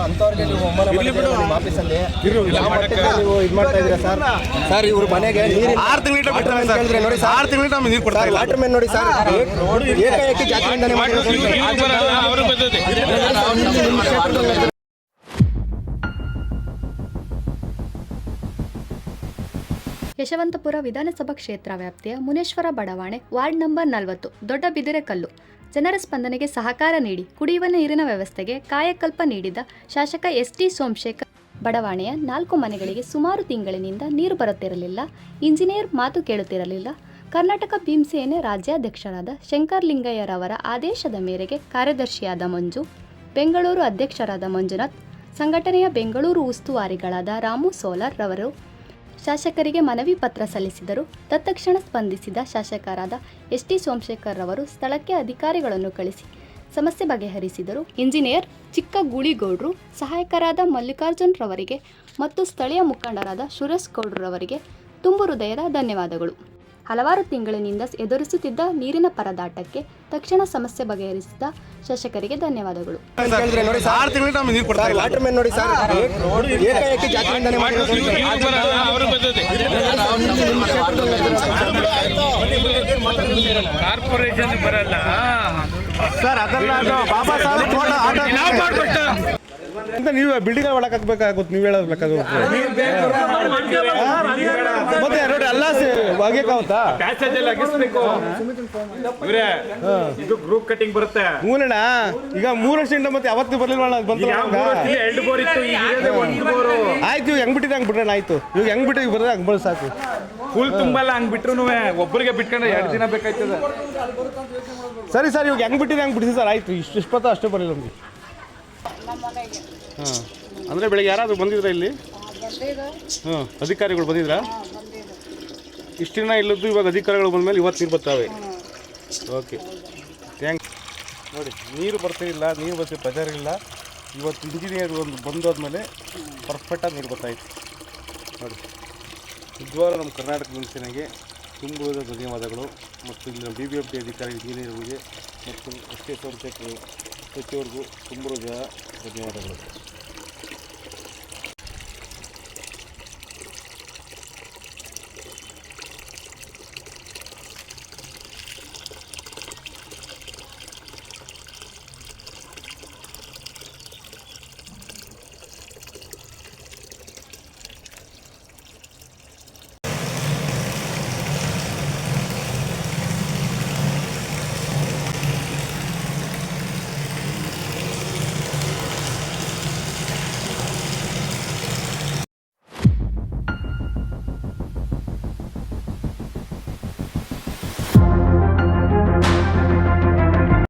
ಅಂತವ್ರಿಗೆ ನೀವು ನಿಮ್ಮ ಆಫೀಸಲ್ಲಿ ನೀವು ಇದು ಮಾಡ್ತಾ ಇದ್ದೀರಾ ಸರ್? ಸರ್ ಇವ್ರ ಮನೆಗೆ ನೀರು 6 ತಿಂಗಳು ಕೇಳಿದ್ರೆ ನೋಡಿ ಸರ್, 6 ತಿಂಗಳು ನಮಗೆ ನೀರು ಕೊಡ್ತಾರೆ. ವಾಟರ್ ಮ್ಯಾನ್ ನೋಡಿ ಸರ್, ಏಕಾಏಕಿ ಜಾತಿಯಿಂದನೇ ಯಶವಂತಪುರ ವಿಧಾನಸಭಾ ಕ್ಷೇತ್ರ ವ್ಯಾಪ್ತಿಯ ಮುನೇಶ್ವರ ಬಡಾವಣೆ ವಾರ್ಡ್ ನಂಬರ್ 40 ದೊಡ್ಡ ಬಿದಿರೆಕಲ್ಲು ಜನರ ಸ್ಪಂದನೆಗೆ ಸಹಕಾರ ನೀಡಿ ಕುಡಿಯುವ ನೀರಿನ ವ್ಯವಸ್ಥೆಗೆ ಕಾಯಕಲ್ಪ ನೀಡಿದ ಶಾಸಕ ಎಸ್.ಟಿ. ಸೋಮಶೇಖರ್ ಬಡಾವಣೆಯ 4 ಮನೆಗಳಿಗೆ ಸುಮಾರು ತಿಂಗಳಿನಿಂದ ನೀರು ಬರುತ್ತಿರಲಿಲ್ಲ. ಇಂಜಿನಿಯರ್ ಮಾತು ಕೇಳುತ್ತಿರಲಿಲ್ಲ. ಕರ್ನಾಟಕ ಭೀಮಸೇನೆ ರಾಜ್ಯಾಧ್ಯಕ್ಷರಾದ ಶಂಕರ್ ಲಿಂಗಯ್ಯರವರ ಆದೇಶದ ಮೇರೆಗೆ ಕಾರ್ಯದರ್ಶಿಯಾದ ಮಂಜು, ಬೆಂಗಳೂರು ಅಧ್ಯಕ್ಷರಾದ ಮಂಜುನಾಥ್, ಸಂಘಟನೆಯ ಬೆಂಗಳೂರು ಉಸ್ತುವಾರಿಗಳಾದ ರಾಮು ಸೋಲಾರ್ ರವರು ಶಾಸಕರಿಗೆ ಮನವಿ ಪತ್ರ ಸಲ್ಲಿಸಿದರು. ತತ್ಕ್ಷಣ ಸ್ಪಂದಿಸಿದ ಶಾಸಕರಾದ ಎಸ್.ಟಿ. ಸೋಮಶೇಖರ್ ರವರು ಸ್ಥಳಕ್ಕೆ ಅಧಿಕಾರಿಗಳನ್ನು ಕಳಿಸಿ ಸಮಸ್ಯೆ ಬಗೆಹರಿಸಿದರು. ಇಂಜಿನಿಯರ್ ಚಿಕ್ಕ ಗೂಳಿಗೌಡರು, ಸಹಾಯಕರಾದ ಮಲ್ಲಿಕಾರ್ಜುನ್ ರವರಿಗೆ ಮತ್ತು ಸ್ಥಳೀಯ ಮುಖಂಡರಾದ ಸುರೇಶ್ ಗೌಡ್ರವರಿಗೆ ತುಂಬು ಹೃದಯದ ಧನ್ಯವಾದಗಳು. ಹಲವಾರು ತಿಂಗಳಿನಿಂದ ಎದುರಿಸುತ್ತಿದ್ದ ನೀರಿನ ಪರದಾಟಕ್ಕೆ ತಕ್ಷಣ ಸಮಸ್ಯೆ ಬಗೆಹರಿಸಿದ ಶಾಸಕರಿಗೆ ಧನ್ಯವಾದಗಳು. ವಾಟರ್ ಮ್ಯಾನ್ ನೋಡಿ ಸರ್, ಏಕಾಏಕಿ ಜಾತಿಯಿಂದನೇ ಕಾರ್ಪೊರೇಷನ್ ಬರಲ್ಲ ಸರ್, ಅದೆಲ್ಲ ಬಾಬಾ ಸಾಹೇಬ್ ಅಂತ ನೀವು ಬಿಲ್ಡಿಂಗ್ ಒಳಗೆ ಹಾಕ್ಬೇಕಾಗುತ್ತೆ. ನೀವು ಹೇಳೋದು ಬೇಕಾಗುತ್ತೆ ಮತ್ತೆ ನೋಡಿ ಎಲ್ಲ ಆಗಬೇಕಾಗುತ್ತಾ? ಇದು ಗ್ರೂಪ್ ಕಟಿಂಗ್ ಬರುತ್ತೆ. ಮೂರಣ್ಣ ಈಗ 3 ವರ್ಷದಿಂದ ಮತ್ತೆ ಯಾವತ್ತು ಬರ್ಲಿಲ್ಲ ಆಯ್ತು. ಹೆಂಗ್ ಬಿಟ್ಟಿದೆ ಹಂಗ್ ಬಿಟ್ರೆ ಆಯ್ತು. ಇವಾಗ ಹೆಂಗ್ ಬಿಟ್ಟು ಬರೋದು ಹಂಗ್ ಬರೋದು ಸಾಕು. ಫುಲ್ ತುಂಬಲ್ಲ ಹಂಗ್ ಬಿಟ್ರು ಒಬ್ಬರಿಗೆ ಬಿಟ್ಕೊಂಡ್ರೆ 2 ದಿನ ಬೇಕಾಯ್ತದೆ. ಸರಿ ಸರ್, ಇವಾಗ ಹೆಂಗ್ ಬಿಟ್ಟಿದೆ ಹಂಗ್ ಬಿಟ್ಟಿದೆ ಸರ್. ಆಯ್ತು, ಇಷ್ಟು ಅಷ್ಟೇ ಬರಲಿಲ್ಲ ನಮಗೆ. ಹಾಂ, ಅಂದರೆ ಬೆಳಗ್ಗೆ ಯಾರಾದರೂ ಬಂದಿದ್ರಾ ಇಲ್ಲಿ? ಹಾಂ, ಅಧಿಕಾರಿಗಳು ಬಂದಿದ್ರಾ? ಇಷ್ಟು ದಿನ ಇಲ್ಲದ್ದು ಇವಾಗ ಅಧಿಕಾರಿಗಳು ಬಂದಮೇಲೆ ಇವತ್ತು ನೀರು ಬರ್ತಾವೆ. Okay, thanks. ನೋಡಿ, ನೀರು ಬರ್ತಿರಲಿಲ್ಲ, ನೀರು ಬರ್ತಿ ಪ್ರೆಜರ್ ಇಲ್ಲ. ಇವತ್ತು ಇಂಜಿನಿಯರ್ ಒಂದು ಬಂದಾದ್ಮೇಲೆ ಪರ್ಫೆಕ್ಟಾಗಿ ನೀರು ಬರ್ತಾಯಿತ್ತು. ನೋಡಿ, ನಿಜವಾಗ್ಲೂ ನಮ್ಮ ಕರ್ನಾಟಕ ಭೀಮಸೇನೆಗೆ ತುಂಬುವುದ ಧನ್ಯವಾದಗಳು. ಮತ್ತು ಇಲ್ಲಿನ BBMP ಅಧಿಕಾರಿ ಇಂಜಿನಿಯರ್ಗಳಿಗೆ ಮತ್ತು ಎಸ್.ಟಿ. ಸೋಮಶೇಖರ್ ಪ್ರತಿಯೊಬ್ಬರಿಗೂ ತುಂಬ ಧನ್ಯವಾದಗಳು.